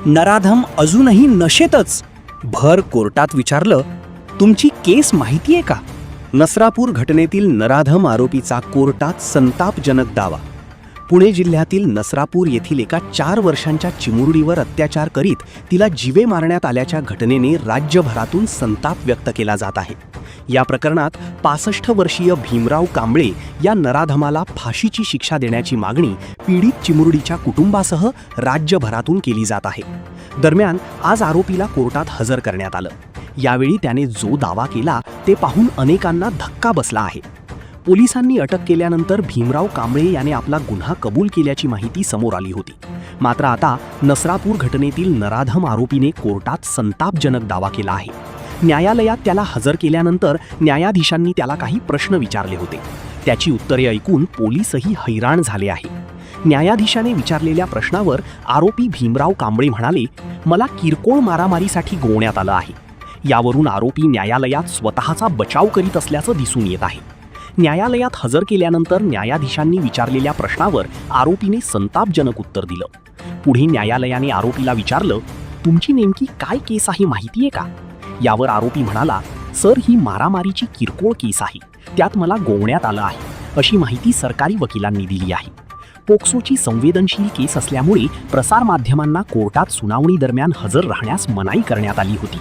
नराधम अजूनही नशेतच. भर कोर्टात विचारलं, तुमची केस माहितीये का? नसरापूर घटनेतील नराधम आरोपीचा कोर्टात संतापजनक दावा. पुणे जिल्ह्यातील नसरापूर येथील एका 4 वर्षांच्या चिमुरडीवर अत्याचार करीत तिला जीवे मारण्यात आल्याच्या घटनेने राज्यभरातून संताप व्यक्त केला जात आहे. या प्रकरणात 65 वर्षीय भीमराव कांबळे या नराधमाला फाशीची शिक्षा देण्याची मागणी पीडित चिमुरडीच्या कुटुंबासह राज्यभरातून केली जात आहे. दरम्यान आज आरोपीला कोर्टात हजर करण्यात आलं. यावेळी त्याने जो दावा केला ते पाहून अनेकांना धक्का बसला आहे. पोलिसांनी अटक केल्यानंतर भीमराव कांबळे याने आपला गुन्हा कबूल केल्याची माहिती समोर आली होती. मात्र आता नसरापूर घटनेतील नराधम आरोपीने कोर्टात संतापजनक दावा केला आहे. न्यायालयात त्याला हजर केल्यानंतर न्यायाधीशांनी त्याला काही प्रश्न विचारले होते. त्याची उत्तरे ऐकून पोलीसही हैराण झाले आहे. न्यायाधीशाने विचारलेल्या प्रश्नावर आरोपी भीमराव कांबळे म्हणाले, मला किरकोळ मारामारीसाठी गोवण्यात आलं आहे. यावरून आरोपी न्यायालयात स्वतःचा बचाव करीत असल्याचं दिसून येत आहे. न्यायालयात हजर केल्यानंतर न्यायाधीशांनी विचारलेल्या प्रश्नावर आरोपीने संतापजनक उत्तर दिलं. पुढे न्यायालयाने आरोपीला विचारलं, तुमची नेमकी काय केस आहे माहितीये का? यावर आरोपी म्हणाला, सर, ही मारामारीची किरकोळ केस आहे. त्यात मला गोवण्यात आलं आहे, अशी माहिती सरकारी वकिलांनी दिली आहे. पोक्सोची संवेदनशील केस असल्यामुळे प्रसारमाध्यमांना कोर्टात सुनावणी दरम्यान हजर राहण्यास मनाई करण्यात आली होती.